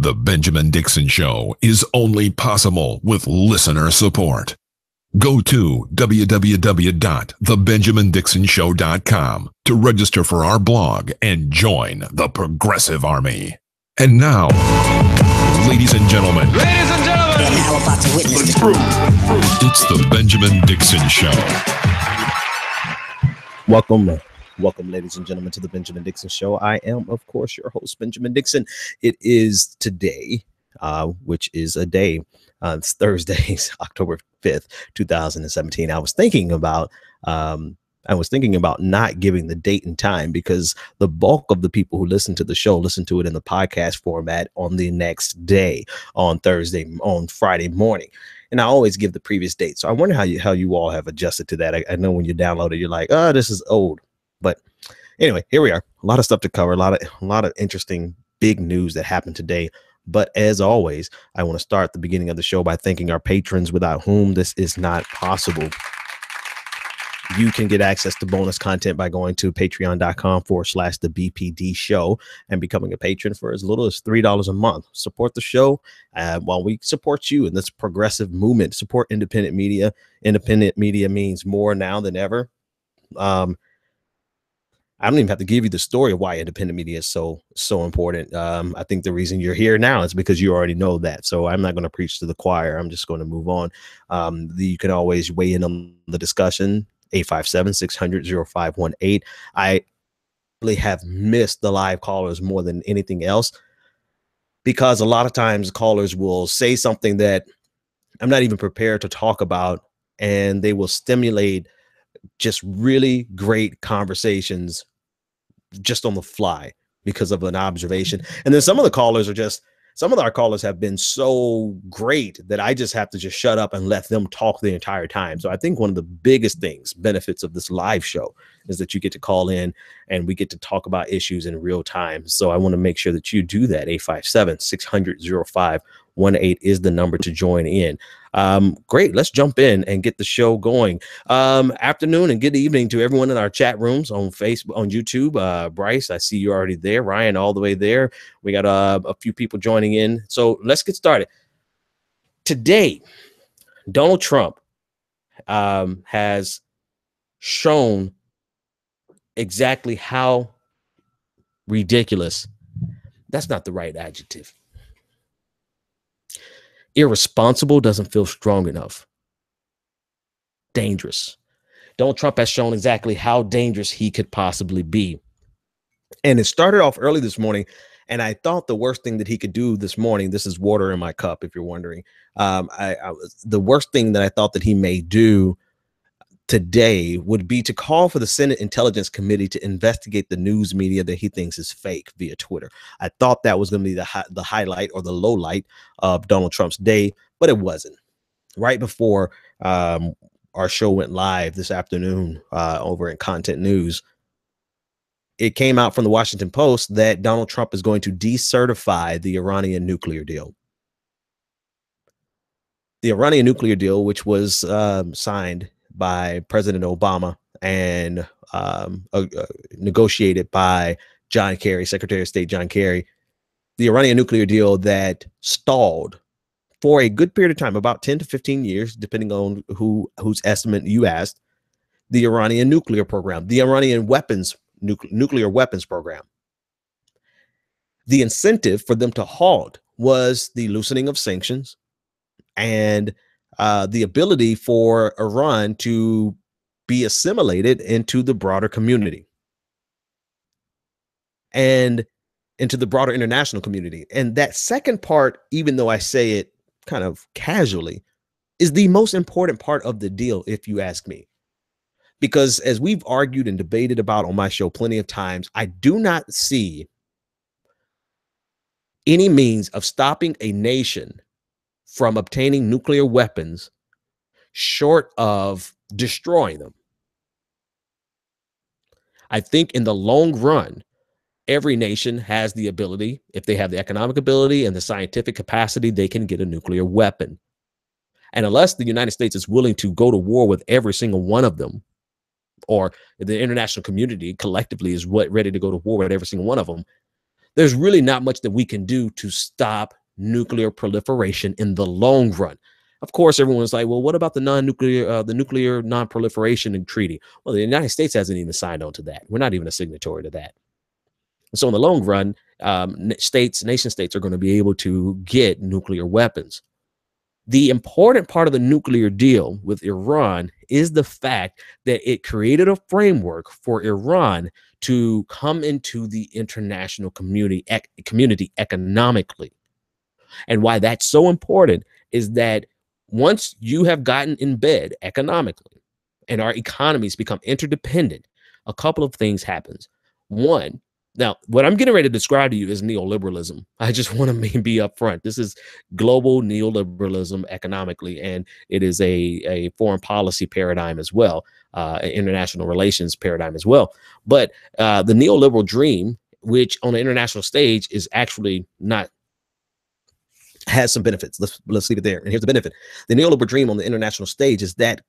The Benjamin Dixon Show is only possible with listener support. Go to www.thebenjamindixonshow.com to register for our blog and join the Progressive Army. And now, ladies and gentlemen, you're now about to witness the truth. It's the Benjamin Dixon Show. Welcome, ladies and gentlemen, to the Benjamin Dixon Show. I am, of course, your host, Benjamin Dixon. It is today, which is a day. It's Thursday, October 5th, 2017. I was thinking about not giving the date and time because the bulk of the people who listen to the show listen to it in the podcast format on the next day, on Friday morning. And I always give the previous date. So I wonder how you all have adjusted to that. I know when you download it, you're like, oh, this is old. But anyway, here we are. A lot of stuff to cover, a lot of interesting big news that happened today. But as always, I want to start the beginning of the show by thanking our patrons, without whom this is not possible. You can get access to bonus content by going to patreon.com/the BPD show and becoming a patron for as little as $3 a month. Support the show while we support you in this progressive movement. Support independent media. Independent media means more now than ever. I don't even have to give you the story of why independent media is so important. I think the reason you're here now is because you already know that. So I'm not going to preach to the choir. I'm just going to move on. You can always weigh in on the discussion. 857-600-0518. I really have missed the live callers more than anything else, because a lot of times callers will say something that I'm not even prepared to talk about, and they will stimulate just really great conversations just on the fly because of an observation. And then some of our callers have been so great that I just have to just shut up and let them talk the entire time. So I think one of the biggest benefits of this live show is that you get to call in and we get to talk about issues in real time. So I want to make sure that you do that. 857-600-0518 is the number to join in. Great. Let's jump in and get the show going. Afternoon and good evening to everyone in our chat rooms on Facebook, on YouTube. Bryce, I see you already there. Ryan, all the way there. We got a few people joining in. So let's get started. Today, Donald Trump has shown exactly how ridiculous. That's not the right adjective. Irresponsible doesn't feel strong enough. Dangerous. Donald Trump has shown exactly how dangerous he could possibly be. And it started off early this morning, and I thought the worst thing that he could do this morning, this is water in my cup, if you're wondering, the worst thing that I thought that he may do today would be to call for the Senate Intelligence Committee to investigate the news media that he thinks is fake via Twitter. I thought that was going to be the highlight or the low light of Donald Trump's day, but it wasn't. Right before our show went live this afternoon over in Content News, it came out from the Washington Post that Donald Trump is going to decertify the Iranian nuclear deal. The Iranian nuclear deal, which was signed by President Obama and negotiated by John Kerry, Secretary of State John Kerry, the Iranian nuclear deal that stalled for a good period of time, about 10 to 15 years, depending on whose estimate you asked, the Iranian nuclear program, the Iranian nuclear weapons program. The incentive for them to halt was the loosening of sanctions and the ability for Iran to be assimilated into the broader community and into the broader international community. And that second part, even though I say it kind of casually, is the most important part of the deal, if you ask me. Because as we've argued and debated about on my show plenty of times, I do not see any means of stopping a nation from obtaining nuclear weapons short of destroying them. I think in the long run, every nation has the ability, if they have the economic ability and the scientific capacity, they can get a nuclear weapon. And unless the United States is willing to go to war with every single one of them, or the international community collectively is ready to go to war with every single one of them, there's really not much that we can do to stop nuclear proliferation in the long run. Of course, everyone's like, well, what about the nuclear non-proliferation treaty? Well, the United States hasn't even signed on to that. We're not even a signatory to that. So in the long run, nation states are going to be able to get nuclear weapons. The important part of the nuclear deal with Iran is the fact that it created a framework for Iran to come into the international community economically. And why that's so important is that once you have gotten in bed economically and our economies become interdependent, a couple of things happens. One, now, what I'm getting ready to describe to you is neoliberalism. I just want to be upfront. This is global neoliberalism economically, and it is a foreign policy paradigm as well, international relations paradigm as well. But the neoliberal dream, which on the international stage is actually not, has some benefits. Let's leave it there. And here's the benefit. The neoliberal dream on the international stage is that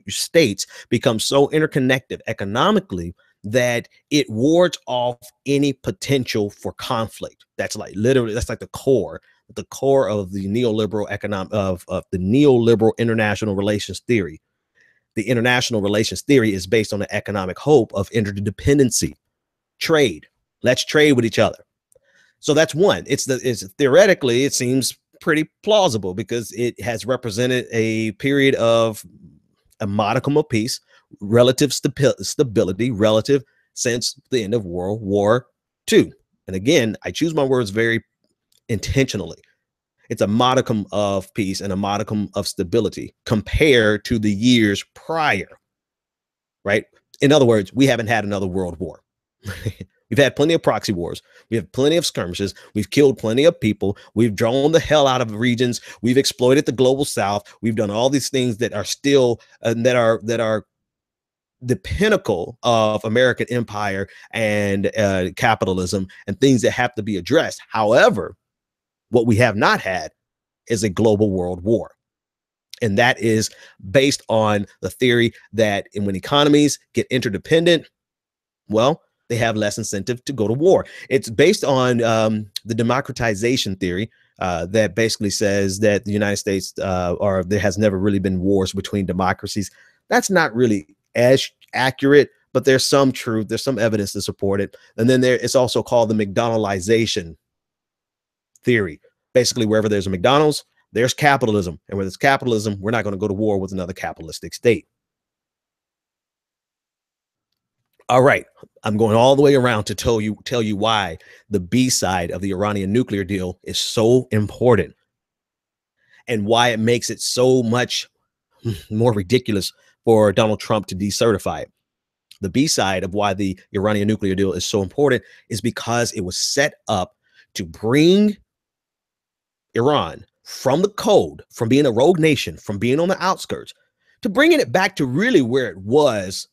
states become so interconnected economically that it wards off any potential for conflict. That's like literally, that's like the core of the neoliberal of the neoliberal international relations theory. The international relations theory is based on the economic hope of interdependency, trade. Let's trade with each other. So that's one. It's theoretically, it seems pretty plausible because it has represented a period of a modicum of peace, relative stability, relative since the end of World War II. And again, I choose my words very intentionally. It's a modicum of peace and a modicum of stability compared to the years prior, right? In other words, we haven't had another world war. We've had plenty of proxy wars. We have plenty of skirmishes. We've killed plenty of people. We've drawn the hell out of regions. We've exploited the global south. We've done all these things that are still that are the pinnacle of American empire and capitalism and things that have to be addressed. However, what we have not had is a global world war. And that is based on the theory that when economies get interdependent, well, they have less incentive to go to war. It's based on the democratization theory that basically says that the United States or there has never really been wars between democracies. That's not really as accurate, but there's some truth. There's some evidence to support it. And then it's also called the McDonaldization theory. Basically, wherever there's a McDonald's, there's capitalism. And where there's capitalism, we're not going to go to war with another capitalistic state. All right, I'm going all the way around to tell you why the B side of the Iranian nuclear deal is so important and why it makes it so much more ridiculous for Donald Trump to decertify it. The B side of why the Iranian nuclear deal is so important is because it was set up to bring Iran from the cold, from being a rogue nation, from being on the outskirts, to bringing it back to really where it was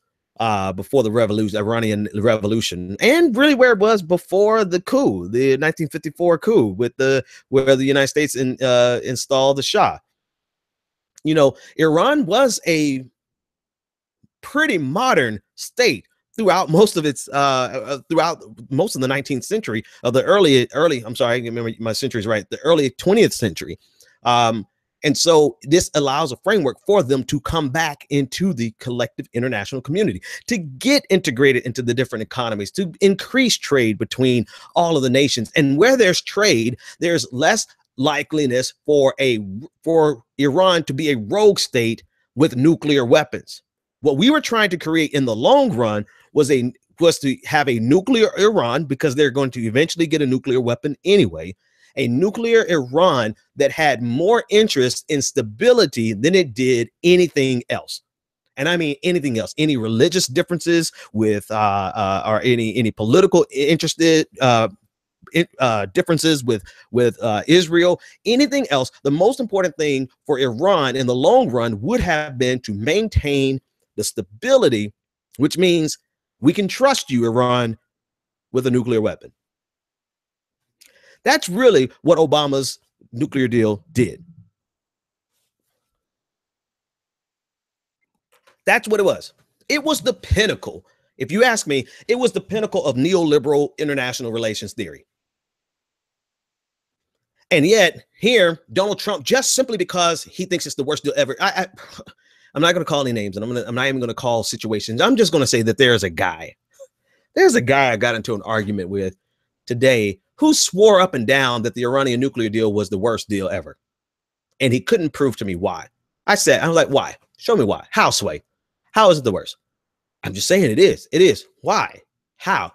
before the Iranian revolution, and really where it was before the coup, the 1954 coup, where the United States installed the Shah. You know, Iran was a pretty modern state throughout most of its throughout most of the 19th century, of the early I'm sorry, I remember my centuries right, the early 20th century. And so this allows a framework for them to come back into the collective international community, to get integrated into the different economies, to increase trade between all of the nations. And where there's trade, there's less likeliness for Iran to be a rogue state with nuclear weapons. What we were trying to create in the long run was to have a nuclear Iran, because they're going to eventually get a nuclear weapon anyway. A nuclear Iran that had more interest in stability than it did anything else. And I mean anything else, any religious differences with or any political interested differences with Israel, anything else. The most important thing for Iran in the long run would have been to maintain the stability, which means we can trust you, Iran, with a nuclear weapon. That's really what Obama's nuclear deal did. That's what it was. It was the pinnacle. If you ask me, it was the pinnacle of neoliberal international relations theory. And yet here, Donald Trump, just simply because he thinks it's the worst deal ever. I'm not going to call any names, and I'm not even going to call situations. I'm just going to say that there's a guy I got into an argument with today who swore up and down that the Iranian nuclear deal was the worst deal ever. And he couldn't prove to me why. I was like, why? Show me why. How, Sway? How is it the worst? I'm just saying it is. It is. Why? How?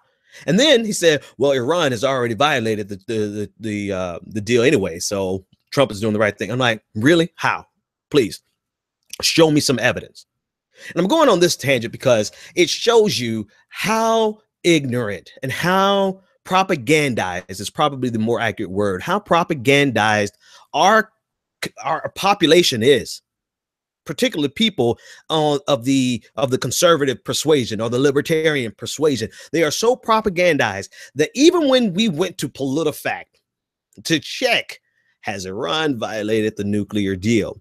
And then he said, well, Iran has already violated the deal anyway, so Trump is doing the right thing. I'm like, really? How? Please show me some evidence. And I'm going on this tangent because it shows you how ignorant and how propagandized is probably the more accurate word, how propagandized our population is, particularly people of the conservative persuasion or the libertarian persuasion. They are so propagandized that even when we went to PolitiFact to check, has Iran violated the nuclear deal?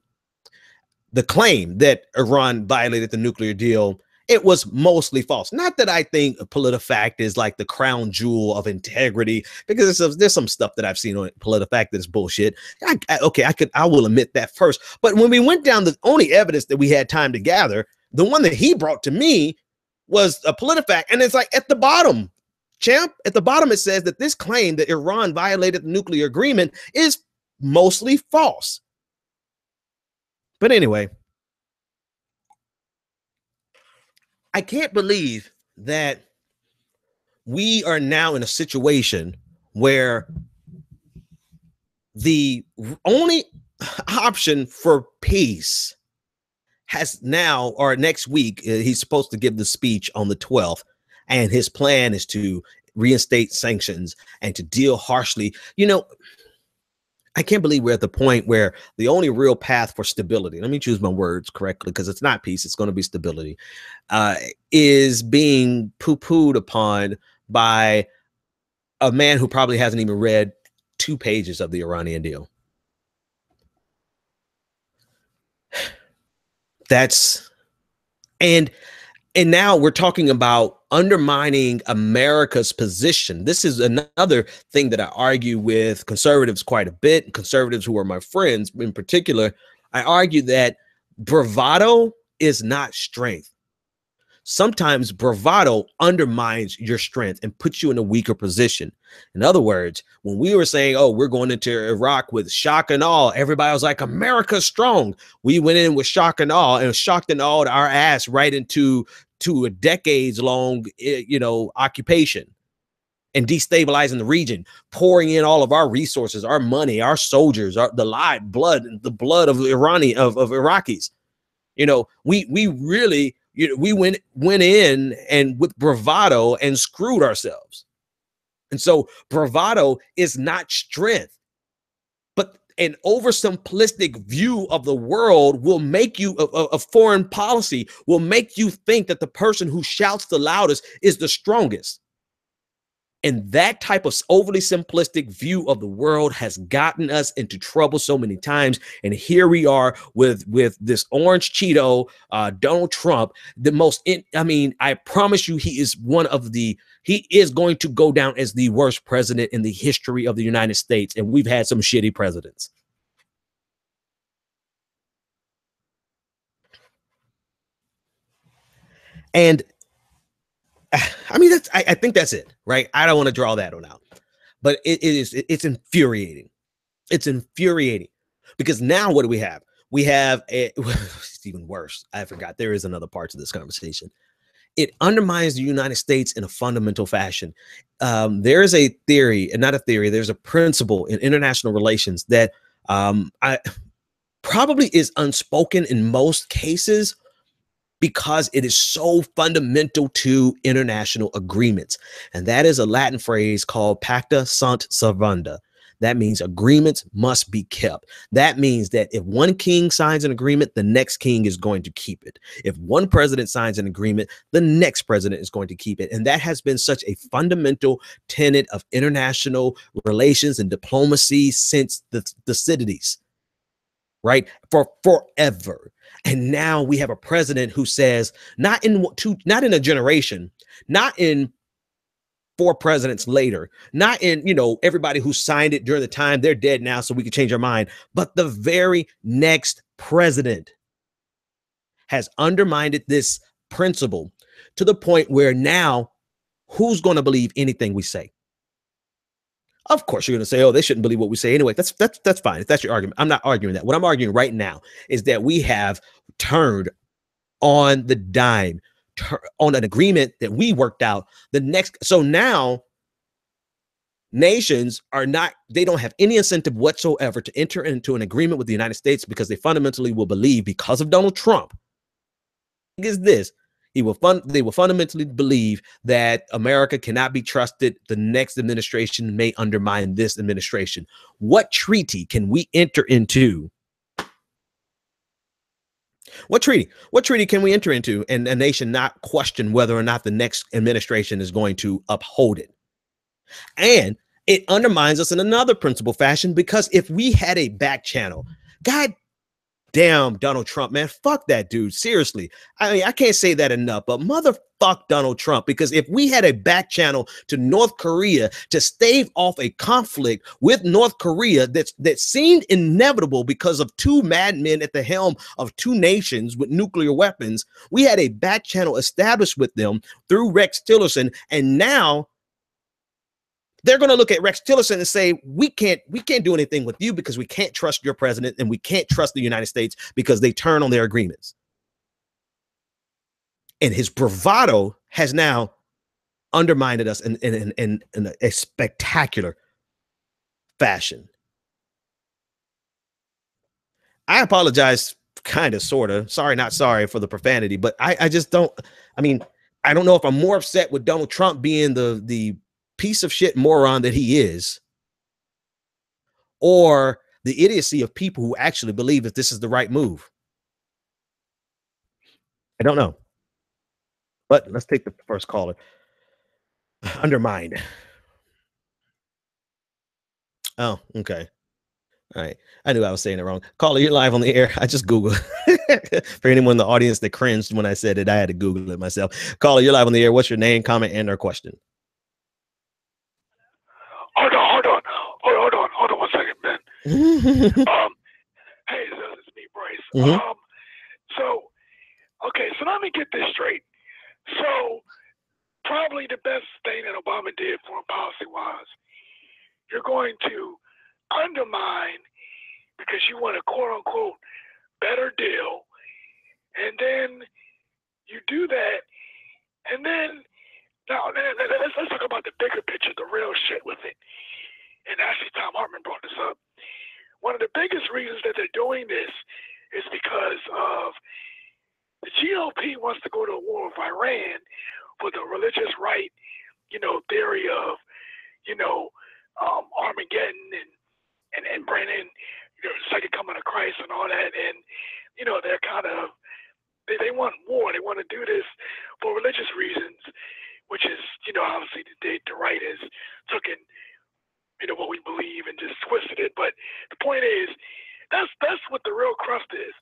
The claim that Iran violated the nuclear deal, it was mostly false. Not that I think PolitiFact is like the crown jewel of integrity, because there's some stuff that I've seen on PolitiFact that's bullshit. I will admit that first. But when we went down, the only evidence that we had time to gather, the one that he brought to me was a PolitiFact, and it's like at the bottom, champ, at the bottom it says that this claim that Iran violated the nuclear agreement is mostly false. But anyway, I can't believe that we are now in a situation where the only option for peace has now, or next week, he's supposed to give the speech on the 12th, and his plan is to reinstate sanctions and to deal harshly. You know, I can't believe we're at the point where the only real path for stability, let me choose my words correctly, because it's not peace, it's going to be stability, is being poo-pooed upon by a man who probably hasn't even read 2 pages of the Iranian deal. And now we're talking about undermining America's position. This is another thing that I argue with conservatives quite a bit. Conservatives who are my friends in particular, I argue that bravado is not strength. Sometimes bravado undermines your strength and puts you in a weaker position. In other words, when we were saying, oh, we're going into Iraq with shock and awe, everybody was like, America's strong. We went in with shock and awe, and shocked and awed our ass right into a decades-long, occupation and destabilizing the region, pouring in all of our resources, our money, our soldiers, the blood of Iraqis. We really, we went in and with bravado and screwed ourselves. And so bravado is not strength, but an oversimplistic view of the world will make you a foreign policy will make you think that the person who shouts the loudest is the strongest. And that type of overly simplistic view of the world has gotten us into trouble so many times. And here we are with this orange Cheeto, Donald Trump, I promise you, he is going to go down as the worst president in the history of the United States. And we've had some shitty presidents. And I think that's it, right? I don't want to draw that one out, but it's infuriating. It's infuriating because now what do we have? We have it's even worse. I forgot there is another part to this conversation. It undermines the United States in a fundamental fashion. There is a theory, and not a theory, there's a principle in international relations that probably is unspoken in most cases, because it is so fundamental to international agreements. And that is a Latin phrase called pacta sunt servanda. That means agreements must be kept. That means that if one king signs an agreement, the next king is going to keep it. If one president signs an agreement, the next president is going to keep it. And that has been such a fundamental tenet of international relations and diplomacy since the Thucydides. right? For forever. And now we have a president who says, not in a generation, not in 4 presidents later, not in, everybody who signed it during the time, they're dead now, so we can change our mind. But the very next president has undermined this principle to the point where now who's going to believe anything we say? Of course, you're going to say, oh, they shouldn't believe what we say anyway. That's fine. If that's your argument, I'm not arguing that. What I'm arguing right now is that we have turned on the dime, on an agreement that we worked out. So now nations they don't have any incentive whatsoever to enter into an agreement with the United States because they fundamentally will believe, because of Donald Trump, is this. They will fundamentally believe that America cannot be trusted. The next administration may undermine this administration. What treaty can we enter into? What treaty can we enter into and a nation not question whether or not the next administration is going to uphold it? And it undermines us in another principle fashion, because if we had a back channel, God damn Donald Trump, man, fuck that dude. Seriously. I mean, I can't say that enough, but motherfuck Donald Trump, because if we had a back channel to North Korea to stave off a conflict with North Korea that seemed inevitable because of 2 madmen at the helm of 2 nations with nuclear weapons, we had a back channel established with them through Rex Tillerson, and now they're going to look at Rex Tillerson and say, we can't do anything with you because we can't trust your president, and we can't trust the United States because they turn on their agreements. And his bravado has now undermined us in a spectacular fashion. I apologize, kind of, sort of. Sorry, not sorry for the profanity, but I just don't. I mean, I don't know if I'm more upset with Donald Trump being the piece of shit moron that he is, or the idiocy of people who actually believe that this is the right move. I don't know. But let's take the first caller. Undermined. Oh, okay. All right. I knew I was saying it wrong. Caller, you're live on the air. I just Googled. For anyone in the audience that cringed when I said it, I had to Google it myself. Caller, you're live on the air. What's your name, comment, and/or question? Hold on 1 second, man. Hey, so this is me, Bryce. So let me get this straight. So probably the best thing that Obama did foreign policy-wise, you're going to undermine because you want a quote-unquote better deal, and then you do that, and then now let's talk about the bigger picture, the real shit with it. And actually, Tom Hartman brought this up. One of the biggest reasons that they're doing this is because of the GOP wants to go to war with Iran for the religious right, theory of, Armageddon and bringing, the second coming of Christ and all that. And, they're kind of, they want war. They want to do this for religious reasons, which is, obviously the right has taken, what we believe and just twisted it. But the point is, that's what the real crust is.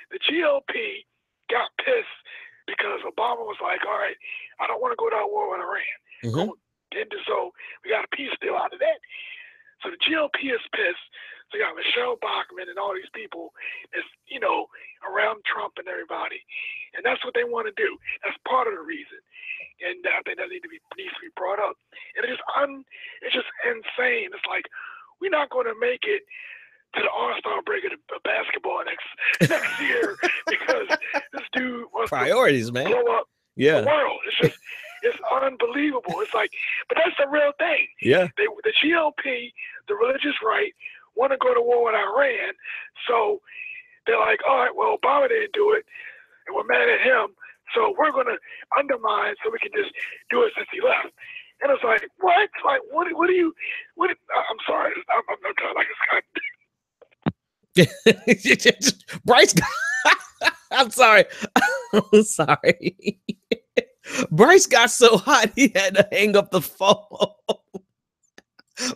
The GOP got pissed because Obama was like, all right, I don't want to go to war with Iran. And so we got a peace deal out of that. So the GOP is pissed. So you got Michelle Bachmann and all these people that's, around Trump and everybody. And that's what they want to do. That's part of the reason. And I think that needs to be brought up. And it's just insane. It's like, we're not going to make it to the All-Star break of basketball next year because this dude wants priorities, man. Blow up the world. It's unbelievable. It's like, but that's the real thing. Yeah. The GOP, the religious right, want to go to war with Iran. So they're like, all right, well, Obama didn't do it, and we're mad at him. So we're going to undermine so we can just do it since he left. And it's like, what? Like, what do you, I'm sorry. I'm trying like it's Bryce, I'm sorry. I'm sorry. Bryce got so hot he had to hang up the phone.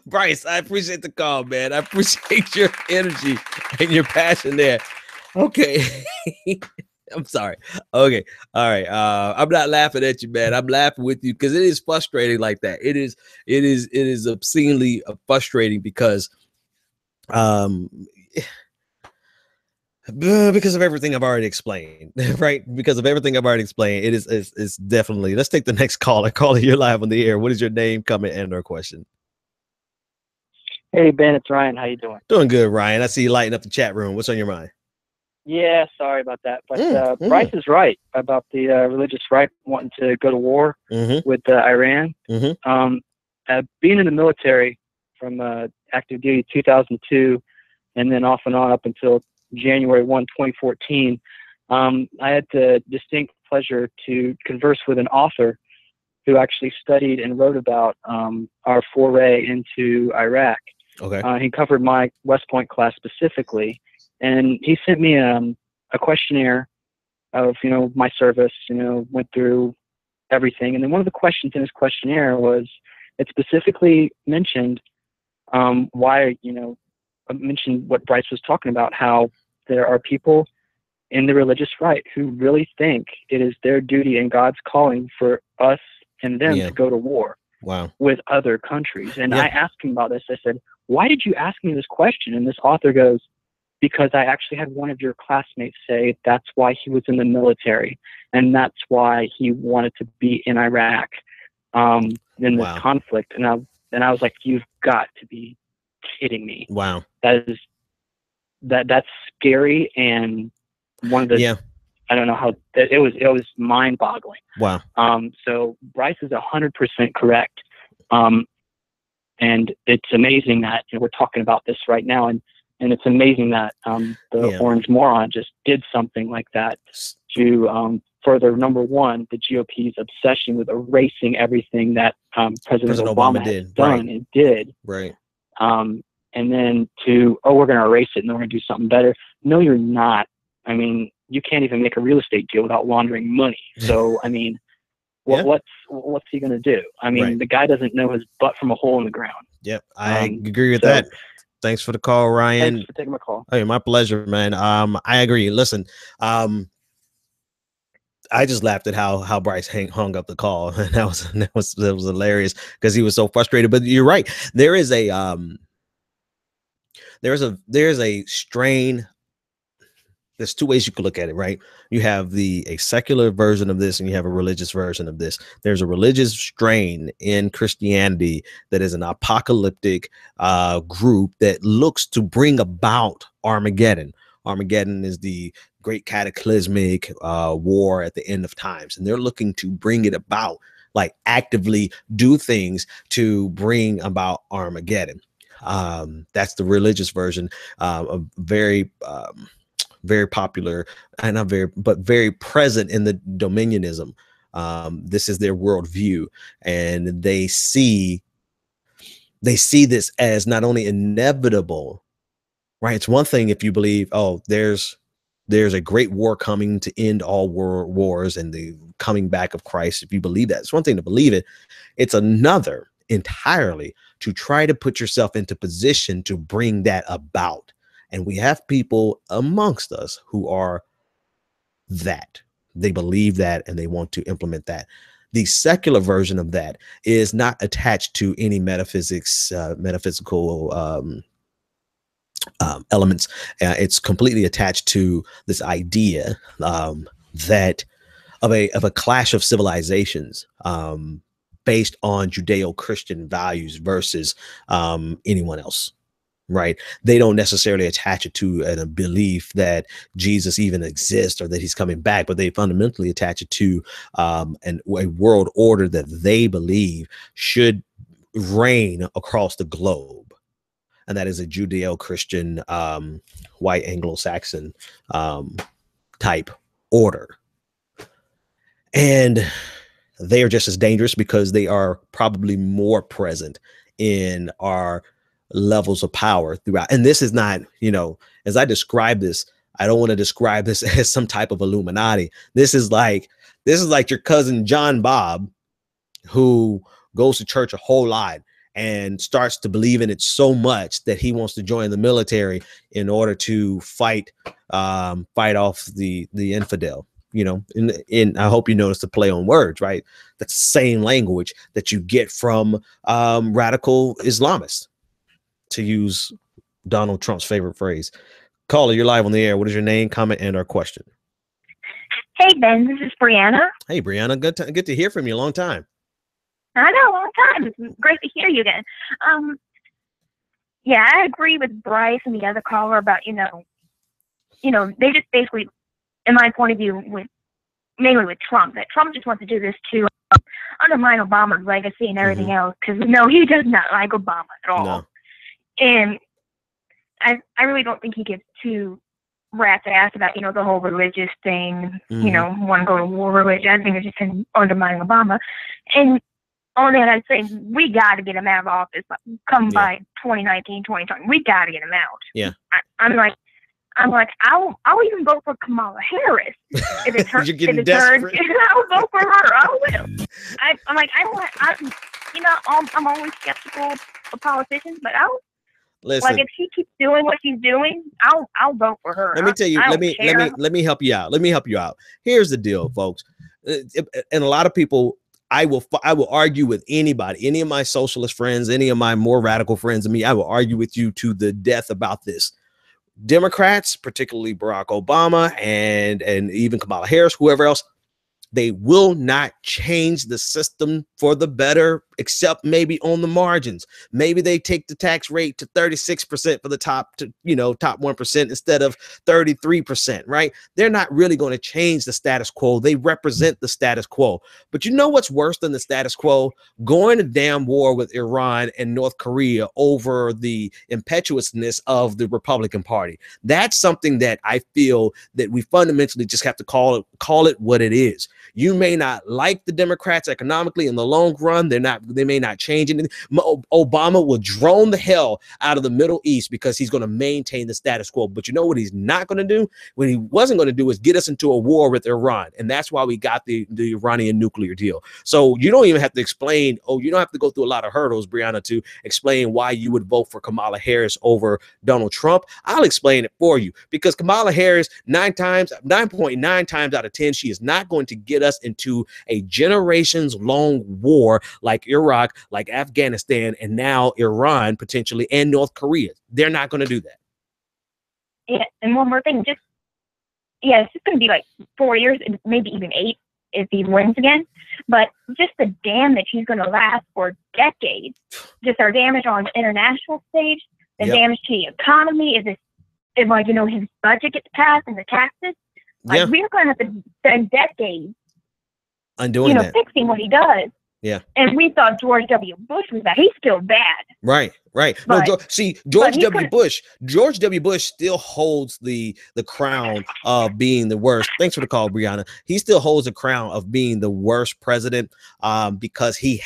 Bryce, Bryce, I appreciate the call, man. I appreciate your energy and your passion there. Okay. I'm sorry. Okay. All right. I'm not laughing at you, man. I'm laughing with you because it is frustrating like that. It is obscenely frustrating because because of everything I've already explained, right? Because of everything I've already explained, it's definitely. Let's take the next caller. Caller, you're live on the air. What is your name, comment, and or question? Hey Ben, it's Ryan. How you doing? Doing good, Ryan. I see you lighting up the chat room. What's on your mind? Yeah, sorry about that. But Bryce is right about the religious right wanting to go to war with Iran. Being in the military from active duty 2002 and then off and on up until January 1, 2014, I had the distinct pleasure to converse with an author who actually studied and wrote about our foray into Iraq. Okay. He covered my West Point class specifically, and he sent me a questionnaire of, my service, went through everything. And then one of the questions in his questionnaire was, it specifically mentioned mentioned what Bryce was talking about, how there are people in the religious right who really think it is their duty and God's calling for us and them to go to war with other countries. And I asked him about this. I said, why did you ask me this question? And this author goes, because I actually had one of your classmates say that's why he was in the military and that's why he wanted to be in Iraq in this conflict. And I was like, you've got to be kidding me. Wow. That's scary. And one of the, I don't know how it was mind boggling. Wow. So Bryce is 100% correct. And it's amazing that we're talking about this right now, and it's amazing that the orange moron just did something like that to further, number one, the GOP's obsession with erasing everything that President Obama has done and did. Right. And then we're going to erase it and then we're going to do something better. No, you're not. I mean, you can't even make a real estate deal without laundering money. So, I mean, what's he going to do? I mean, the guy doesn't know his butt from a hole in the ground. Yep, I agree with that. Thanks for the call, Ryan. Thanks for taking my call. Hey, my pleasure, man. I agree. Listen, I just laughed at how Bryce hung up the call. that was hilarious because he was so frustrated. But you're right. There's a strain. There's two ways you could look at it, right? You have a secular version of this and you have a religious version of this. There's a religious strain in Christianity that is an apocalyptic group that looks to bring about Armageddon. Armageddon is the great cataclysmic war at the end of times. And they're looking to bring it about, like actively do things to bring about Armageddon. That's the religious version of very popular and very present in the dominionism. This is their worldview, and they see this as not only inevitable, right? It's one thing if you believe, oh, there's a great war coming to end all wars and the coming back of Christ. If you believe that, it's one thing to believe it. It's another entirely to try to put yourself into position to bring that about. And we have people amongst us who are that. They believe that and they want to implement that. The secular version of that is not attached to any metaphysical elements. It's completely attached to this idea that of a clash of civilizations based on Judeo-Christian values versus anyone else. Right. They don't necessarily attach it to a belief that Jesus even exists or that he's coming back, but they fundamentally attach it to a world order that they believe should reign across the globe. And that is a Judeo-Christian, white Anglo-Saxon type order. And they are just as dangerous because they are probably more present in our levels of power throughout. And this is not, as I describe this, I don't want to describe this as some type of Illuminati. This is like your cousin John Bob, who goes to church a whole lot and starts to believe in it so much that he wants to join the military in order to fight off the infidel. You know, I hope you notice the play on words, right? That's the same language that you get from radical Islamists, to use Donald Trump's favorite phrase. Caller, you're live on the air. What is your name, comment, and/or question? Hey, Ben, this is Brianna. Hey, Brianna, good to hear from you. Long time. I know, long time. It's great to hear you again. Yeah, I agree with Bryce and the other caller about, you know, they just basically, in my point of view, mainly with Trump, that Trump just wants to do this to undermine Obama's legacy and everything else, because, no, he does not like Obama at all. No. And I really don't think he gives two rat's ass about, you know, the whole religious thing, you know, want to go to war religion. I think it's just him undermining Obama. And on that, I'd say we got to get him out of office by 2019, 2020. We got to get him out. Yeah. I'm like, I'll even vote for Kamala Harris if it turns. You're getting desperate. I'll vote for her. I will. I'm like, I'm always skeptical of politicians, but listen. Like, if she keeps doing what she's doing, I'll vote for her. Let me tell you. Let me help you out. Let me help you out. Here's the deal, folks. And a lot of people, I will argue with anybody, any of my socialist friends, any of my more radical friends than me. I will argue with you to the death about this. Democrats, particularly Barack Obama and even Kamala Harris, whoever else, they will not change the system for the better, except maybe on the margins. Maybe they take the tax rate to 36% for the top 1% instead of 33%, right? They're not really going to change the status quo. They represent the status quo. But you know what's worse than the status quo? Going to damn war with Iran and North Korea over the impetuousness of the Republican Party. That's something that I feel that we fundamentally just have to call it what it is. You may not like the Democrats economically in the long run. They may not change anything. Obama will drone the hell out of the Middle East because he's going to maintain the status quo. But you know what he's not going to do? What he wasn't going to do is get us into a war with Iran. And that's why we got the Iranian nuclear deal. So you don't even have to explain. You don't have to go through a lot of hurdles, Brianna, to explain why you would vote for Kamala Harris over Donald Trump. I'll explain it for you, because Kamala Harris, 9.9 times out of 10, she is not going to get us into a generations long war like Iraq, like Afghanistan, and now Iran potentially, and North Korea. They're not going to do that. Yeah, and one more thing, it's just going to be like 4 years, maybe even 8 if he wins again. But just the damage he's going to last for decades, just our damage on the international stage, the damage to the economy, if his budget gets passed and the taxes, like we're going to have to spend decades undoing that, fixing what he does. Yeah. And we thought George W. Bush was bad. He's still bad. Right. But, George W. Bush still holds the crown of being the worst. Thanks for the call, Brianna. He still holds the crown of being the worst president because he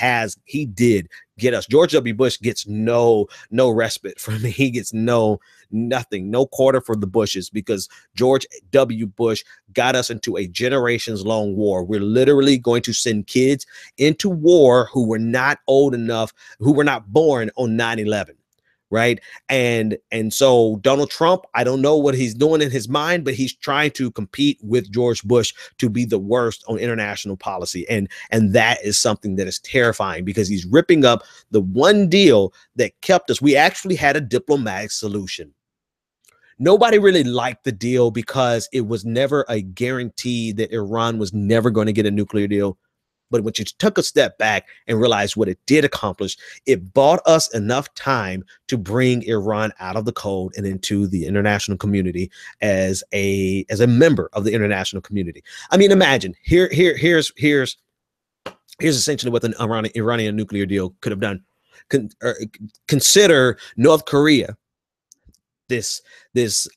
did get us. George W. Bush gets no respite from me. He gets nothing, no quarter for the Bushes, because George W. Bush got us into a generations long war. We're literally going to send kids into war who were not old enough, who were not born on 9/11. Right. And so Donald Trump, I don't know what he's doing in his mind, but he's trying to compete with George Bush to be the worst on international policy. And that is something that is terrifying, because he's ripping up the one deal that kept us. We actually had a diplomatic solution. Nobody really liked the deal because it was never a guarantee that Iran was never going to get a nuclear deal. But when you took a step back and realized what it did accomplish, it bought us enough time to bring Iran out of the cold and into the international community as a member of the international community. I mean, imagine here's essentially what the Iranian nuclear deal could have done. Consider North Korea, this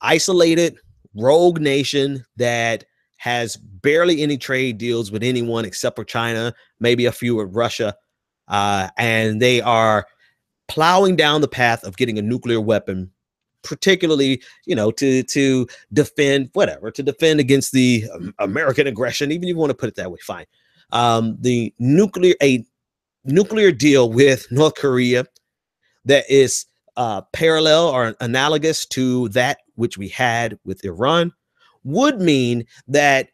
isolated rogue nation that has barely any trade deals with anyone except for China, maybe a few with Russia, and they are plowing down the path of getting a nuclear weapon, particularly, to defend against the American aggression, even if you want to put it that way, fine. nuclear deal with North Korea that is parallel or analogous to that which we had with Iran would mean that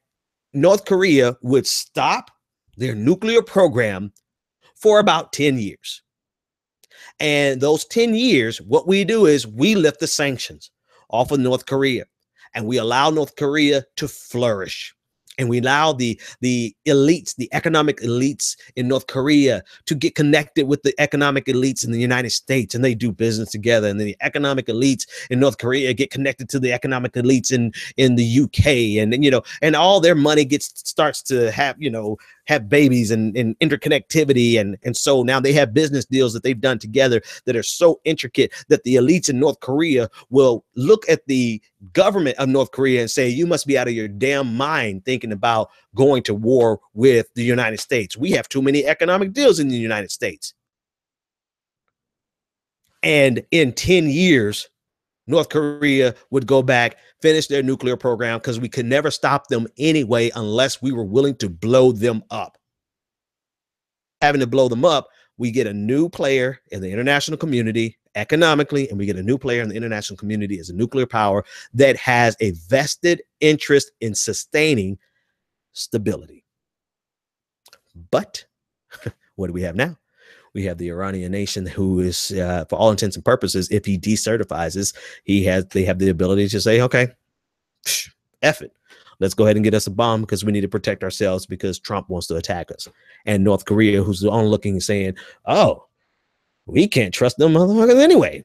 North Korea would stop their nuclear program for about 10 years. And those 10 years, what we do is we lift the sanctions off of North Korea and we allow North Korea to flourish. And we allow the elites, the economic elites in North Korea to get connected with the economic elites in the United States, and they do business together. And then the economic elites in North Korea get connected to the economic elites in the UK, and then, and all their money starts to have babies and interconnectivity. And so now they have business deals that they've done together that are so intricate that the elites in North Korea will look at the government of North Korea and say, you must be out of your damn mind thinking about going to war with the United States. We have too many economic deals in the United States. And in 10 years, North Korea would go back, finish their nuclear program, because we could never stop them anyway unless we were willing to blow them up. Having to blow them up, we get a new player in the international community economically, and we get a new player in the international community as a nuclear power that has a vested interest in sustaining stability. But what do we have now? We have the Iranian nation who is, for all intents and purposes, if he decertifies this, they have the ability to say, okay, F it. Let's go ahead and get us a bomb because we need to protect ourselves because Trump wants to attack us. And North Korea, who's on looking and saying, oh, we can't trust them motherfuckers anyway.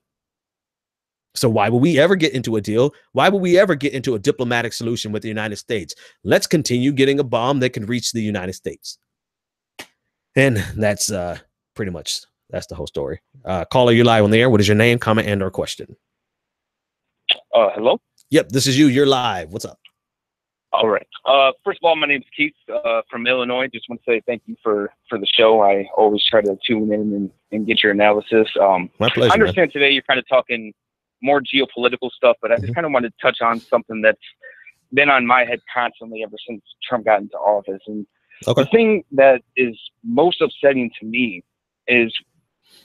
So why would we ever get into a deal? Why would we ever get into a diplomatic solution with the United States? Let's continue getting a bomb that can reach the United States. And that's pretty much, that's the whole story. Caller, you're live on the air. What is your name, comment, and or question? Hello? Yep, this is you. You're live. What's up? All right. First of all, my name is Keith from Illinois. Just want to say thank you for the show. I always try to tune in and get your analysis. My pleasure. I understand today you're kind of talking more geopolitical stuff, but I just kind of wanted to touch on something that's been on my head constantly ever since Trump got into office. And the thing that is most upsetting to me is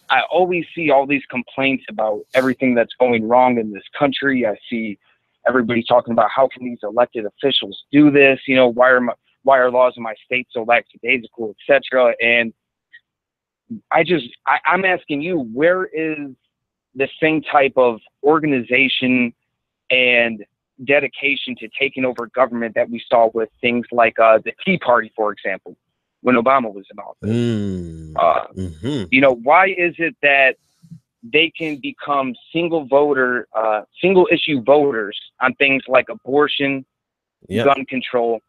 I always see all these complaints about everything that's going wrong in this country. I see everybody talking about how can these elected officials do this? Why are laws in my state so lackadaisical, etc. And I'm asking you, where is the same type of organization and dedication to taking over government that we saw with things like the Tea Party, for example, when Obama was in office? Why is it that they can become single issue voters on things like abortion, gun control,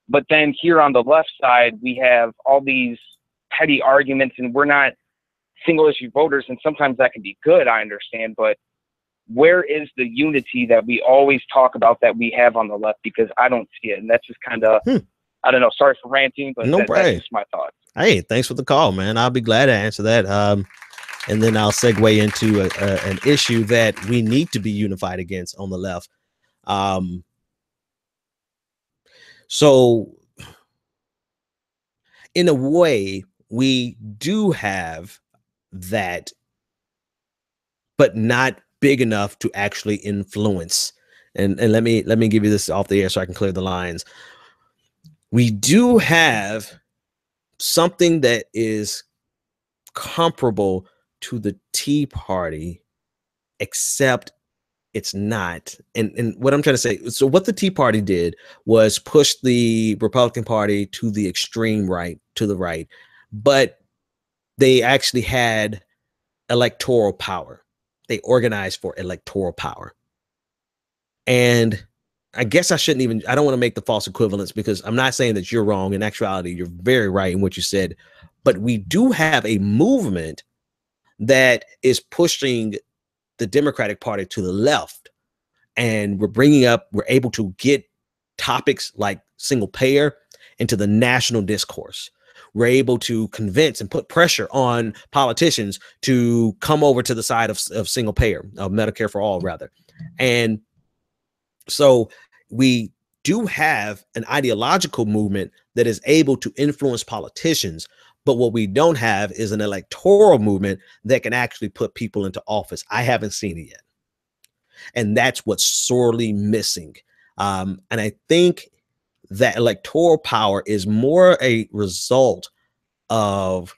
but then here on the left side, we have all these petty arguments and we're not single issue voters, and sometimes that can be good, I understand, but where is the unity that we always talk about that we have on the left? Because I don't see it, and that's just kind of, I don't know, sorry for ranting, but that's just my thoughts. Hey, thanks for the call, man. I'll be glad to answer that. And then I'll segue into an issue that we need to be unified against on the left. So in a way, we do have that, but not big enough to actually influence. And let me give you this off the air so I can clear the lines. We do have something that is comparable to the Tea Party, except it's not. And what I'm trying to say, so what the Tea Party did was push the Republican Party to the extreme right, to the right, but they actually had electoral power. They organized for electoral power. And I guess I don't want to make the false equivalence, because I'm not saying that you're wrong. In actuality, you're very right in what you said, but we do have a movement that is pushing the Democratic Party to the left. And we're able to get topics like single payer into the national discourse. We're able to convince and put pressure on politicians to come over to the side of single payer, of Medicare for all, rather. And so we do have an ideological movement that is able to influence politicians, But what we don't have is an electoral movement that can actually put people into office. I haven't seen it yet. And that's what's sorely missing. And I think that electoral power is more a result of,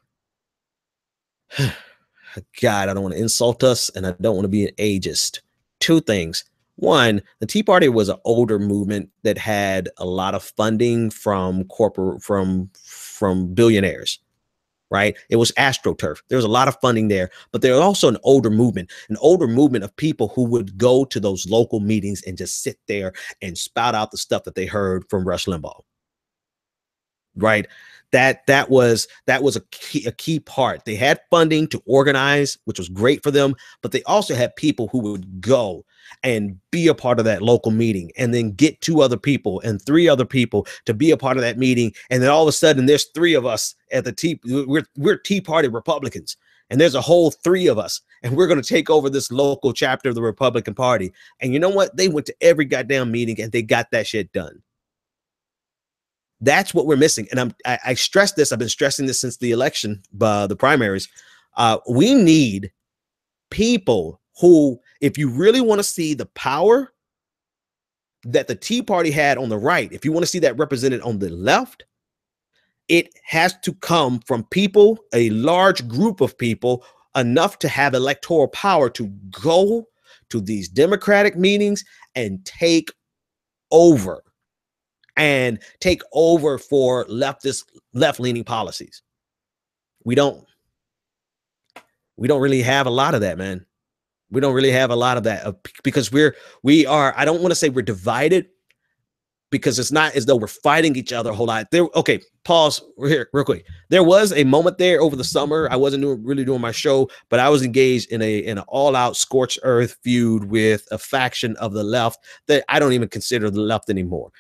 God, I don't want to insult us and I don't want to be an ageist. Two things. One, the Tea Party was an older movement that had a lot of funding from from billionaires, right? It was AstroTurf. There was a lot of funding there, but there was also an older movement of people who would go to those local meetings and just sit there and spout out the stuff that they heard from Rush Limbaugh, right? That was a key part. They had funding to organize, which was great for them, but they also had people who would go and be a part of that local meeting and then get 2 other people and 3 other people to be a part of that meeting. And then all of a sudden there's 3 of us at the we're Tea Party Republicans, and there's a whole 3 of us, and we're going to take over this local chapter of the Republican Party. And you know what? They went to every goddamn meeting and they got that shit done. That's what we're missing. And I stress this. I've been stressing this since the election, the primaries. We need people who, if you really want to see the power that the Tea Party had on the right, if you want to see that represented on the left, it has to come from people, a large group of people, enough to have electoral power to go to these Democratic meetings and take over. And take over for left-leaning policies. We don't really have a lot of that, man. We don't really have a lot of that because we are, I don't want to say we're divided, because it's not as though we're fighting each other a whole lot. Okay, pause. We're here real quick. There was a moment there over the summer. I wasn't really doing my show, but I was engaged in an all-out scorched earth feud with a faction of the left that I don't even consider the left anymore.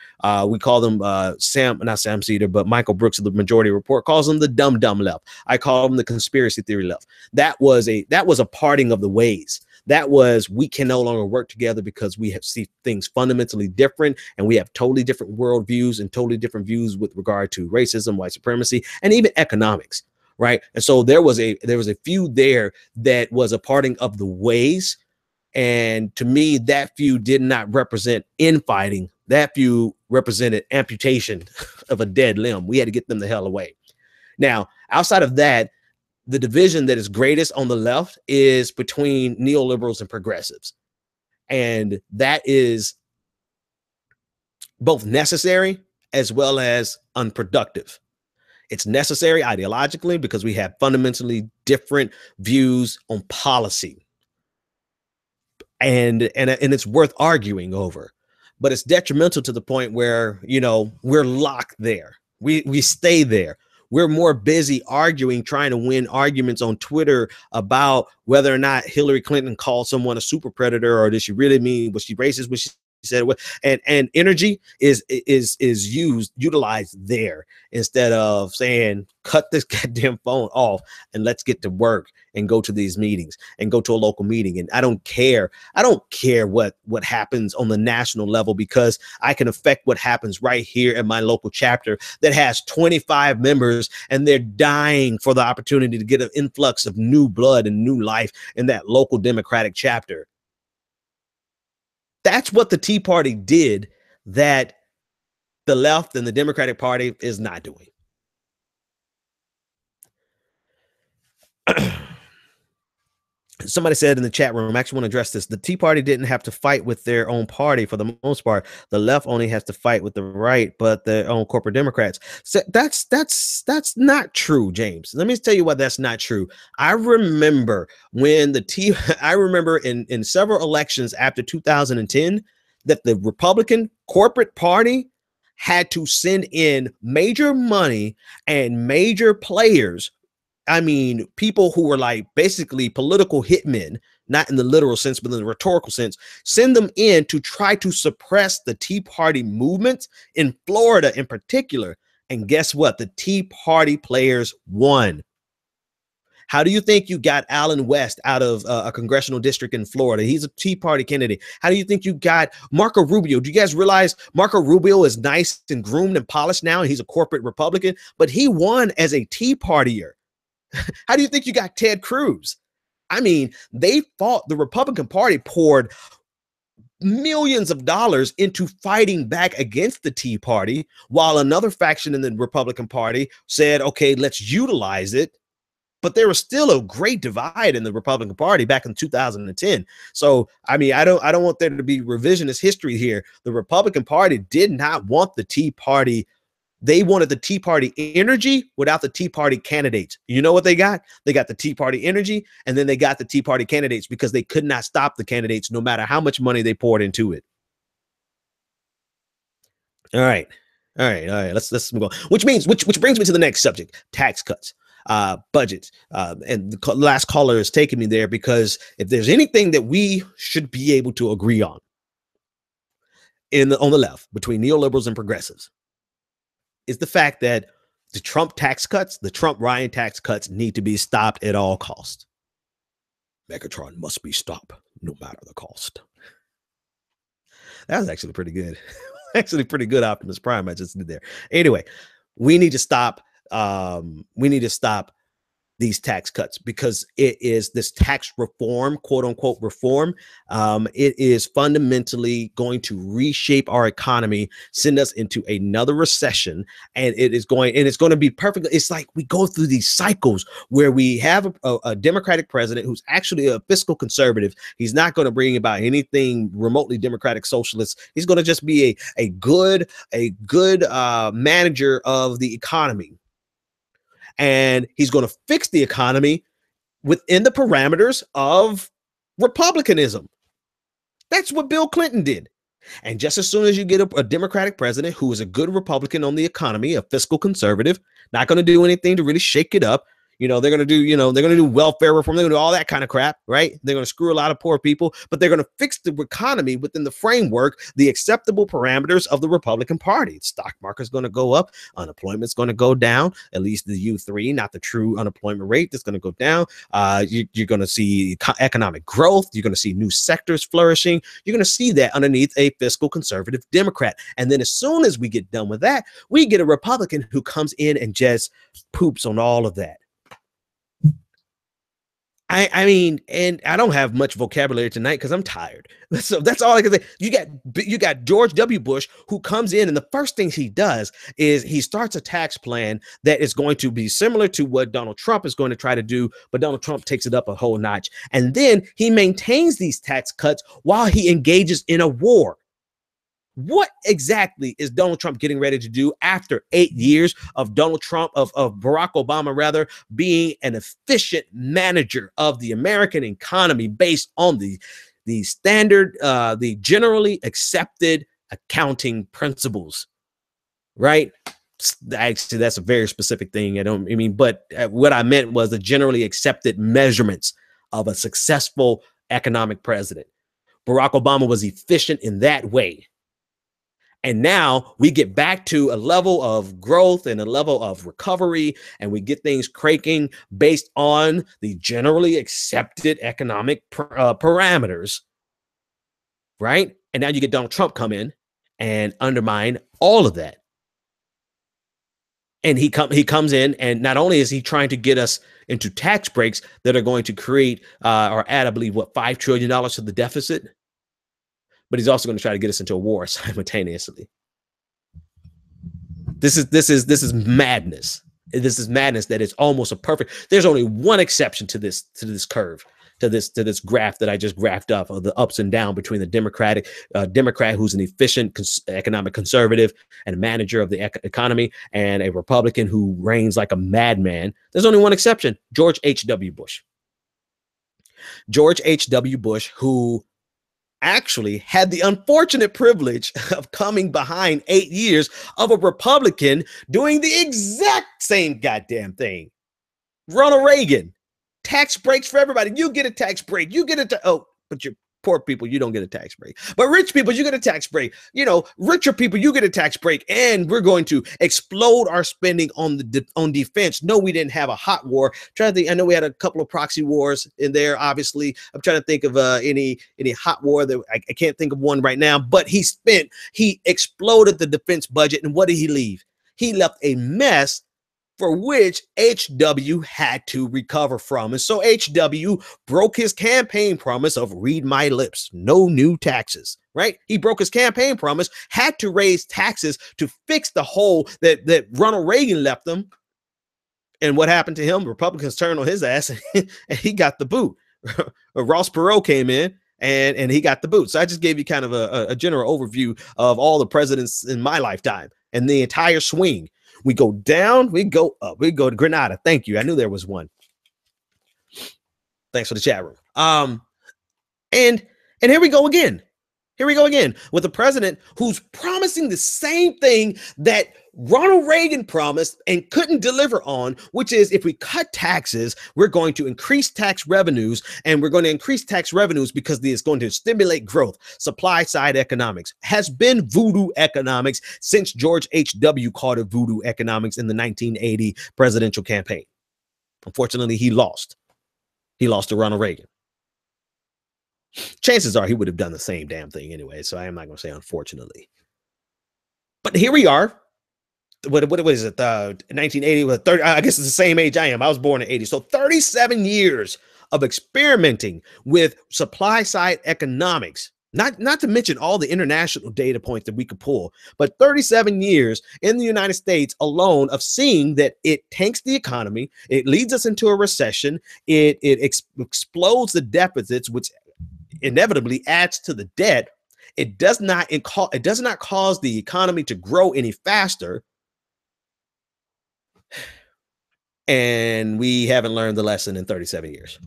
We call them not Sam Cedar, but Michael Brooks of the Majority Report calls them the dumb left. I call them the conspiracy theory left. That was a parting of the ways. That was, we can no longer work together because we see things fundamentally different, and we have totally different worldviews and totally different views with regard to racism, white supremacy, and even economics, right? And so there was a feud there that was a parting of the ways, and to me, that feud did not represent infighting. That feud represented amputation of a dead limb. We had to get them the hell away. Now, outside of that, the division that is greatest on the left is between neoliberals and progressives. And that is both necessary as well as unproductive. It's necessary ideologically because we have fundamentally different views on policy. And it's worth arguing over. But it's detrimental to the point where, we're locked there. We stay there. We're more busy arguing, trying to win arguments on Twitter about whether or not Hillary Clinton called someone a super predator, or did she really mean, was she racist? Was she said what? And energy is utilized there instead of saying, cut this goddamn phone off and let's get to work and go to these meetings and go to a local meeting. And I don't care what happens on the national level, because I can affect what happens right here in my local chapter that has 25 members, and they're dying for the opportunity to get an influx of new blood and new life in that local Democratic chapter. That's what the Tea Party did that the left and the Democratic Party is not doing. Somebody said in the chat room, I actually want to address this. The Tea Party didn't have to fight with their own party for the most part. The left only has to fight with the right, but their own corporate Democrats. So that's not true, James. Let me tell you why that's not true. I remember when I remember in several elections after 2010 that the Republican corporate party had to send in major money and major players. I mean, people who were like basically political hitmen, not in the literal sense, but in the rhetorical sense, send them in to try to suppress the Tea Party movement in Florida in particular. And guess what? The Tea Party players won. How do you think you got Alan West out of a congressional district in Florida? He's a Tea Party candidate. How do you think you got Marco Rubio? Do you guys realize Marco Rubio is nice and groomed and polished now, and he's a corporate Republican, but he won as a Tea Partier? How do you think you got Ted Cruz? I mean, they fought, the Republican Party poured millions of dollars into fighting back against the Tea Party, while another faction in the Republican Party said, okay, let's utilize it. But there was still a great divide in the Republican Party back in 2010. So, I mean, I don't want there to be revisionist history here. The Republican Party did not want the Tea Party. They wanted the Tea Party energy without the Tea Party candidates. You know what they got? They got the Tea Party energy, and then they got the Tea Party candidates because they could not stop the candidates no matter how much money they poured into it. All right. Let's move on. Which brings me to the next subject: tax cuts. Budgets, and the last caller is taking me there, because if there's anything that we should be able to agree on on the left between neoliberals and progressives, is the fact that the Trump tax cuts, the Trump Ryan tax cuts, need to be stopped at all costs. Megatron must be stopped no matter the cost. That was actually pretty good. Actually pretty good Optimus Prime I just did there. Anyway, we need to stop these tax cuts, because it is this tax reform, quote unquote reform. It is fundamentally going to reshape our economy, send us into another recession, and it's going to be perfect. It's like we go through these cycles where we have a Democratic president who's actually a fiscal conservative. He's not going to bring about anything remotely democratic socialist. He's going to just be a good manager of the economy. And he's going to fix the economy within the parameters of republicanism. That's what Bill Clinton did. And just as soon as you get a Democratic president who is a good Republican on the economy, a fiscal conservative, not going to do anything to really shake it up. They're going to do welfare reform. They're going to do all that kind of crap, right? They're going to screw a lot of poor people, but they're going to fix the economy within the framework, the acceptable parameters of the Republican Party. Stock market's going to go up. Unemployment's going to go down, at least the U3, not the true unemployment rate. That's going to go down. You're going to see economic growth. You're going to see new sectors flourishing. You're going to see that underneath a fiscal conservative Democrat. And then as soon as we get done with that, we get a Republican who comes in and just poops on all of that. I mean, and I don't have much vocabulary tonight because I'm tired. So that's all I can say. You got George W. Bush, who comes in, and the first thing he does is he starts a tax plan that is going to be similar to what Donald Trump is going to try to do, but Donald Trump takes it up a whole notch. And then he maintains these tax cuts while he engages in a war. What exactly is Donald Trump getting ready to do after 8 years of Donald Trump, of Barack Obama, rather, being an efficient manager of the American economy based on the standard, the generally accepted accounting principles, right? Actually, that's a very specific thing. But what I meant was the generally accepted measurements of a successful economic president. Barack Obama was efficient in that way. And now we get back to a level of growth and a level of recovery, and we get things cranking based on the generally accepted economic parameters, right? And now you get Donald Trump come in and undermine all of that. And he comes in, and not only is he trying to get us into tax breaks that are going to create or add, I believe, $5 trillion to the deficit, but he's also going to try to get us into a war simultaneously. This is madness. This is madness that is almost a perfect. There's only one exception to this curve, to this graph that I just graphed up, of the ups and down between the Democrat who's an efficient economic conservative and a manager of the economy, and a Republican who reigns like a madman. There's only one exception: George H.W. Bush. George H.W. Bush, who actually had the unfortunate privilege of coming behind 8 years of a Republican doing the exact same goddamn thing. Ronald Reagan, tax breaks for everybody. You get a tax break. You get it. But your poor people, you don't get a tax break. But rich people, you get a tax break. You know, richer people, you get a tax break. And we're going to explode our spending on on defense. No, we didn't have a hot war. Trying to think, I know we had a couple of proxy wars in there. Obviously, I'm trying to think of any hot war that I can't think of one right now. But he exploded the defense budget, and what did he leave? He left a mess for which HW had to recover from. And so HW broke his campaign promise of read my lips, no new taxes, right? He broke his campaign promise, had to raise taxes to fix the hole that Ronald Reagan left them. And what happened to him? Republicans turned on his ass and he got the boot. Ross Perot came in and he got the boot. So I just gave you kind of a general overview of all the presidents in my lifetime and the entire swing. We go down, we go up, we go to Grenada. Thank you. I knew there was one. Thanks for the chat room. And here we go again. Here we go again with a president who's promising the same thing that Ronald Reagan promised and couldn't deliver on, which is if we cut taxes, we're going to increase tax revenues, and we're going to increase tax revenues because it's going to stimulate growth. Supply side economics has been voodoo economics since George H.W. called it voodoo economics in the 1980 presidential campaign. Unfortunately, he lost. He lost to Ronald Reagan. Chances are he would have done the same damn thing anyway, so I am not going to say unfortunately. But here we are. What is it? 1980 with 30. I guess it's the same age I am. I was born in 80. So 37 years of experimenting with supply side economics. Not to mention all the international data points that we could pull, but 37 years in the United States alone of seeing that it tanks the economy, it leads us into a recession, it explodes the deficits, which inevitably adds to the debt. It does not cause the economy to grow any faster. And we haven't learned the lesson in 37 years.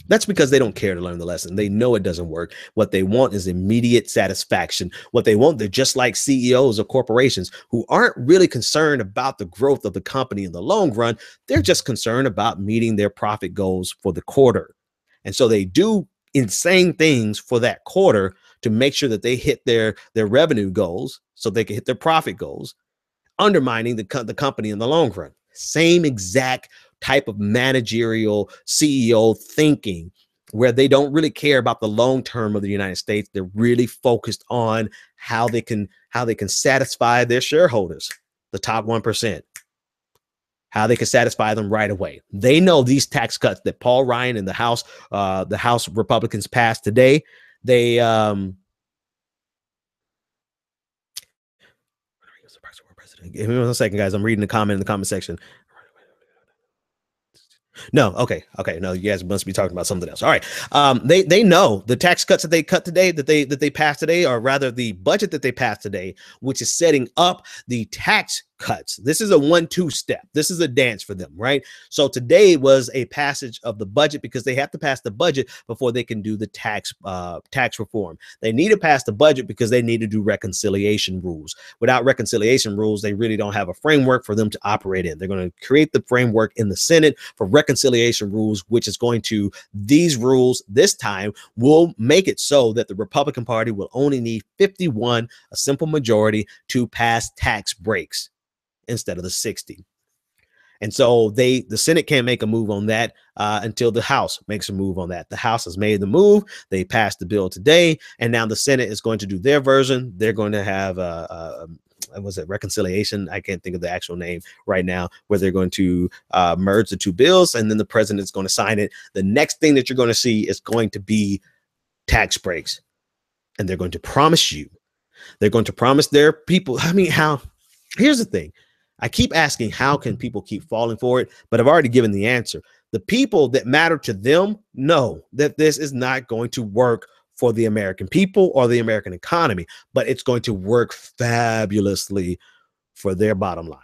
That's because they don't care to learn the lesson. They know it doesn't work. What they want is immediate satisfaction. What they want, they're just like CEOs of corporations who aren't really concerned about the growth of the company in the long run. They're just concerned about meeting their profit goals for the quarter. And so they do insane things for that quarter to make sure that they hit their revenue goals so they can hit their profit goals, undermining the company in the long run. Same exact type of managerial CEO thinking where they don't really care about the long term of the United States. They're really focused on how they can satisfy their shareholders, the top 1%, how they can satisfy them right away. They know these tax cuts that Paul Ryan and the House Republicans passed today. They give me 1 second, guys. I'm reading the comment in the comment section. No, okay. No, you guys must be talking about something else. All right. They know the tax cuts that they cut today, that they passed today, or rather the budget that they passed today, which is setting up the tax cuts. This is a 1-2 step. This is a dance for them, right? So today was a passage of the budget because they have to pass the budget before they can do the tax reform. They need to pass the budget because they need to do reconciliation rules. Without reconciliation rules, they really don't have a framework for them to operate in. They're going to create the framework in the Senate for reconciliation rules, which is going to, these rules this time will make it so that the Republican Party will only need 51, a simple majority, to pass tax breaks instead of the 60. And so the Senate can't make a move on that until the House makes a move on that. The House has made the move. They passed the bill today, and now the Senate is going to do their version. They're going to have was it reconciliation? I can't think of the actual name right now, where they're going to merge the two bills, and then the president's going to sign it. The next thing that you're going to see is going to be tax breaks, and they're going to promise you, they're going to promise their people. I mean, here's the thing. I keep asking, how can people keep falling for it? But I've already given the answer. The people that matter to them know that this is not going to work for the American people or the American economy, but it's going to work fabulously for their bottom line.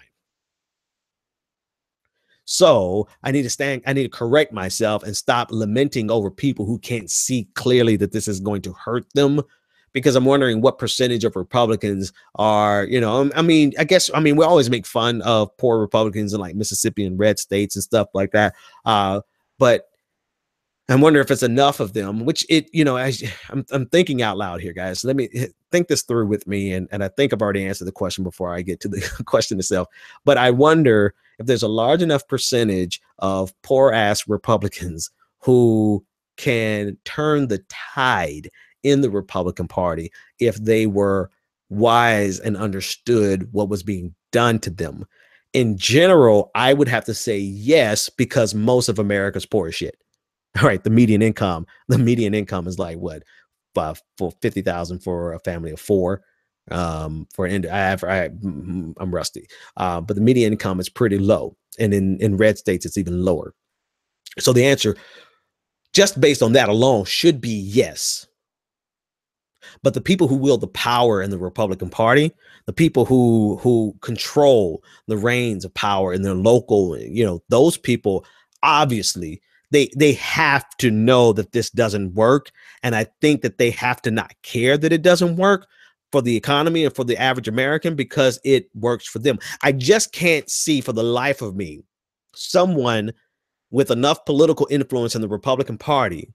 So I need to correct myself and stop lamenting over people who can't see clearly that this is going to hurt them. Because I'm wondering what percentage of Republicans are, we always make fun of poor Republicans in like Mississippi and red states and stuff like that. But I wonder if it's enough of them, which it, you know, I'm thinking out loud here, guys. So let me think this through with me. And I think I've already answered the question before I get to the question itself. But I wonder if there's a large enough percentage of poor ass Republicans who can turn the tide in the Republican Party if they were wise and understood what was being done to them. In general, I would have to say yes, because most of America's poor as shit. All right, the median income is like what, for 50,000 for a family of four. I'm rusty, but the median income is pretty low, and in red states it's even lower. So the answer, just based on that alone, should be yes. But the people who wield the power in the Republican Party, the people who control the reins of power in their local, you know, those people obviously. They have to know that this doesn't work. And I think that they have to not care that it doesn't work for the economy and for the average American, because it works for them. I just can't see for the life of me someone with enough political influence in the Republican Party,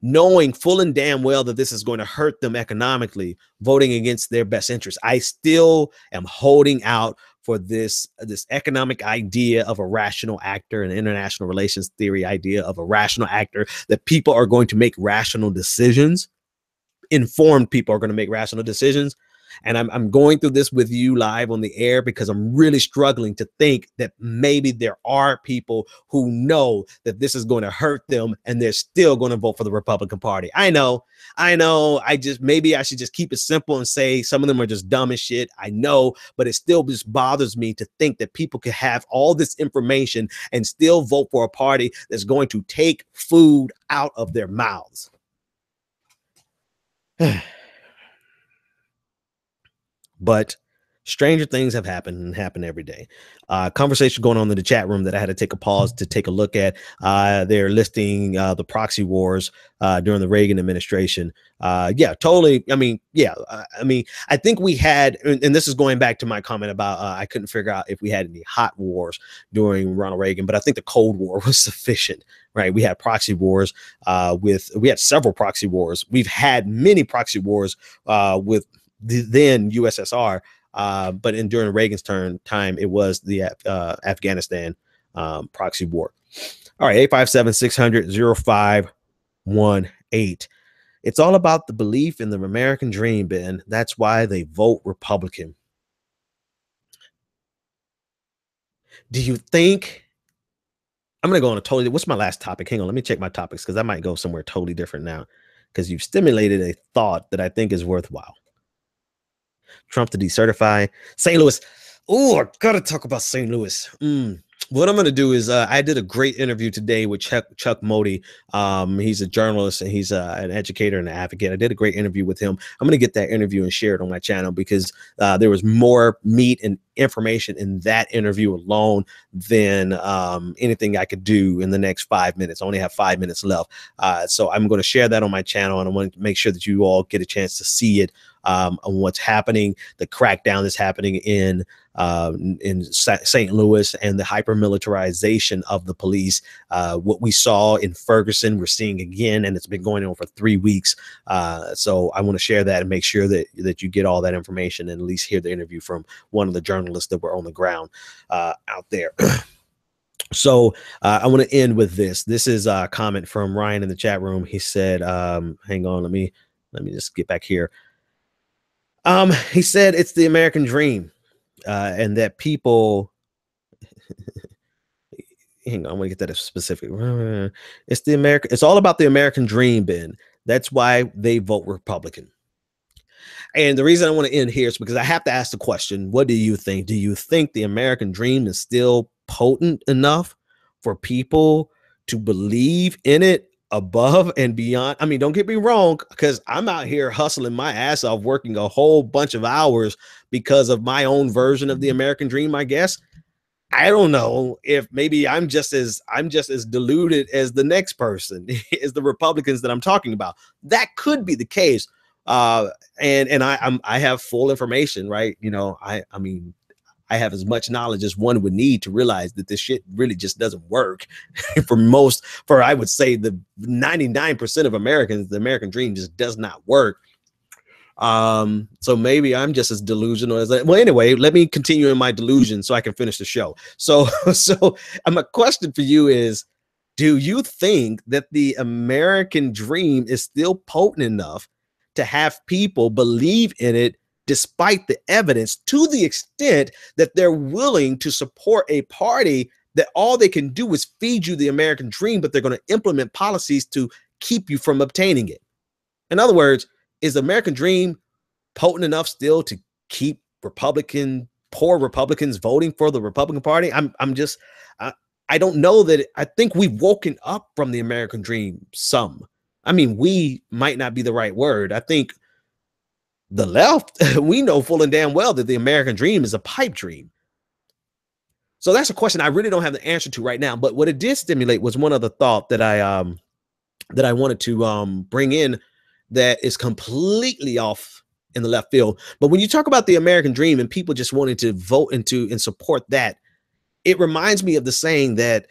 knowing full and damn well that this is going to hurt them economically, voting against their best interests. I still am holding out for this economic idea of a rational actor, and international relations theory idea of a rational actor, that people are going to make rational decisions. Informed people are going to make rational decisions. And I'm going through this with you live on the air because I'm really struggling to think that maybe there are people who know that this is going to hurt them and they're still going to vote for the Republican Party. I know. Maybe I should just keep it simple and say some of them are just dumb as shit. I know, but it still just bothers me to think that people could have all this information and still vote for a party that's going to take food out of their mouths. But stranger things have happened and happen every day. Conversation going on in the chat room that I had to take a pause to take a look at. They're listing the proxy wars during the Reagan administration. Yeah, totally. I mean, I think we had, and this is going back to my comment about I couldn't figure out if we had any hot wars during Ronald Reagan, but I think the Cold War was sufficient, right? We had proxy wars we had several proxy wars. We've had many proxy wars with the then USSR, but during Reagan's time, it was the Afghanistan proxy war. All right, 857-600-0518. It's all about the belief in the American dream, Ben. That's why they vote Republican. Do you think? I'm going to go on a totally, what's my last topic? Hang on, let me check my topics because I might go somewhere totally different now because you've stimulated a thought that I think is worthwhile. Trump to decertify St. Louis. Oh, I gotta talk about St. Louis. What I'm gonna do is I did a great interview today with Chuck Modi. He's a journalist and he's an educator and an advocate. I did a great interview with him. I'm gonna get that interview and share it on my channel because there was more meat and information in that interview alone than anything I could do in the next 5 minutes. I only have 5 minutes left, so I'm going to share that on my channel, and I want to make sure that you all get a chance to see it on what's happening, the crackdown that's happening in St. Louis, and the hyper-militarization of the police. What we saw in Ferguson, we're seeing again, and it's been going on for 3 weeks. So I want to share that and make sure that you get all that information and at least hear the interview from one of the journalists that were on the ground out there. So I want to end with this. This is a comment from Ryan in the chat room. He said, hang on, let me just get back here. He said it's the American dream, and that people hang on, I'm gonna get that specific. It's all about the American dream, Ben. That's why they vote Republican. And the reason I want to end here is because I have to ask the question, what do you think? Do you think the American dream is still potent enough for people to believe in it above and beyond? I mean, don't get me wrong, because I'm out here hustling my ass off, working a whole bunch of hours because of my own version of the American dream, I guess. I don't know if maybe I'm just as deluded as the next person, as the Republicans that I'm talking about. That could be the case. And I have full information, right? You know, I mean, I have as much knowledge as one would need to realize that this shit really just doesn't work for I would say the 99% of Americans. The American dream just does not work. So maybe I'm just as delusional as that. Well, anyway, let me continue in my delusion so I can finish the show. So my question for you is, do you think that the American dream is still potent enough to have people believe in it despite the evidence, to the extent that they're willing to support a party that all they can do is feed you the American dream, but they're going to implement policies to keep you from obtaining it? In other words, is the American dream potent enough still to keep poor Republicans voting for the Republican Party? I don't know that. I think we've woken up from the American dream some. I mean, we might not be the right word. I think the left, we know full and damn well that the American dream is a pipe dream. So that's a question I really don't have the answer to right now. But what it did stimulate was one other thought that I wanted to bring in that is completely off in the left field. But when you talk about the American dream and people just wanting to vote into and support that, it reminds me of the saying that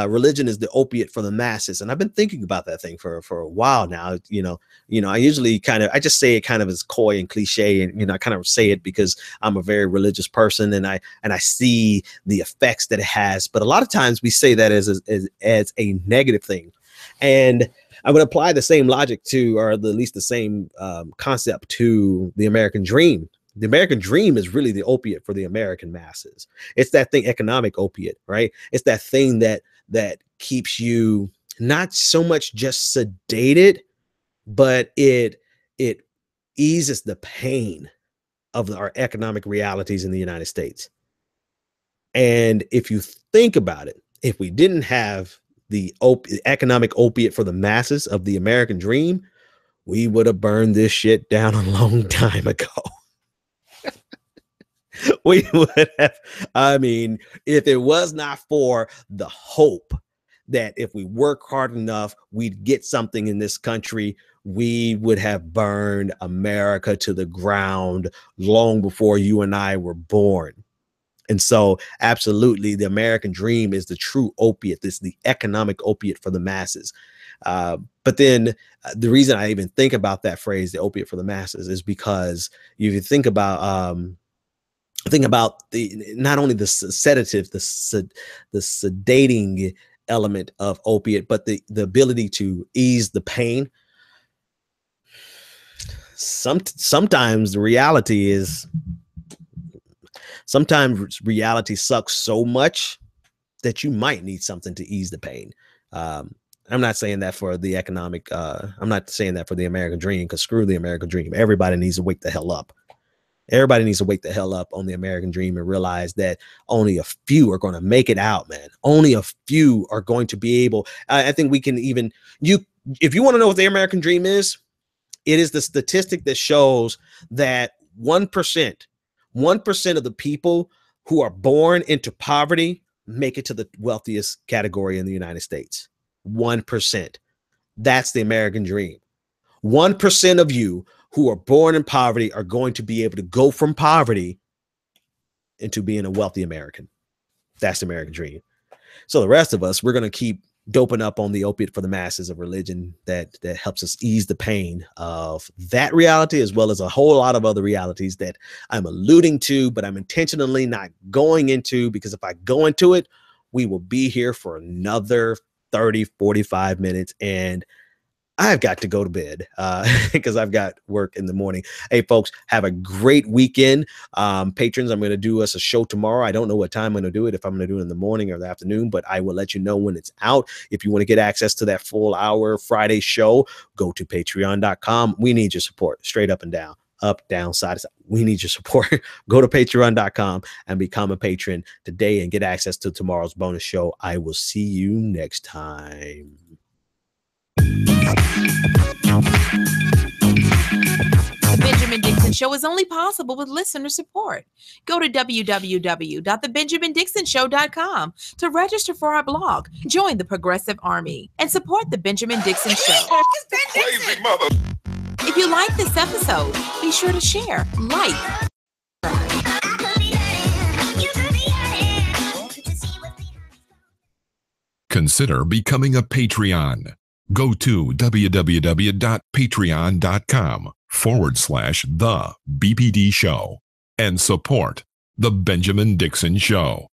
religion is the opiate for the masses. And I've been thinking about that thing for a while now. I usually I just say it kind of as coy and cliche, and I kind of say it because I'm a very religious person and I see the effects that it has. But a lot of times we say that as a negative thing. And I would apply the same logic to, or at least the same concept to the American dream. The American dream is really the opiate for the American masses. It's that thing, economic opiate, right? It's that thing that keeps you not so much just sedated, but it eases the pain of our economic realities in the United States. And if you think about it, if we didn't have the economic opiate for the masses of the American dream, we would have burned this shit down a long time ago. We would have, I mean, if it was not for the hope that if we work hard enough, we'd get something in this country, we would have burned America to the ground long before you and I were born. And so absolutely, the American dream is the true opiate. This is the economic opiate for the masses. But then the reason I even think about that phrase, the opiate for the masses, is because you think about the not only the sedative, the sedating element of opiate, but the ability to ease the pain. Sometimes reality sucks so much that you might need something to ease the pain. I'm not saying that for the economic, I'm not saying that for the American dream, because screw the American dream. Everybody needs to wake the hell up. Everybody needs to wake the hell up on the American dream and realize that only a few are going to make it out, man. Only a few are going to be able. I think we can even, if you want to know what the American dream is, it is the statistic that shows that 1% of the people who are born into poverty make it to the wealthiest category in the United States. 1%. That's the American dream. 1% of you who are born in poverty are going to be able to go from poverty into being a wealthy American. That's the American dream. So the rest of us, we're going to keep doping up on the opiate for the masses of religion that helps us ease the pain of that reality, as well as a whole lot of other realities that I'm alluding to, but I'm intentionally not going into, because if I go into it, we will be here for another 30, 45 minutes. And I've got to go to bed because I've got work in the morning. Hey, folks, have a great weekend. Patrons, I'm going to do us a show tomorrow. I don't know what time I'm going to do it, if I'm going to do it in the morning or the afternoon, but I will let you know when it's out. If you want to get access to that full hour Friday show, go to patreon.com. We need your support, straight up and down. Up, down, side to side. We need your support. Go to patreon.com and become a patron today and get access to tomorrow's bonus show. I will see you next time. The Benjamin Dixon Show is only possible with listener support. Go to www.thebenjamindixonshow.com to register for our blog, join the Progressive Army, and support the Benjamin Dixon Show. Crazy mother. If you like this episode, be sure to share, like, Consider becoming a Patreon. Go to www.patreon.com/The BPD Show and support The Benjamin Dixon Show.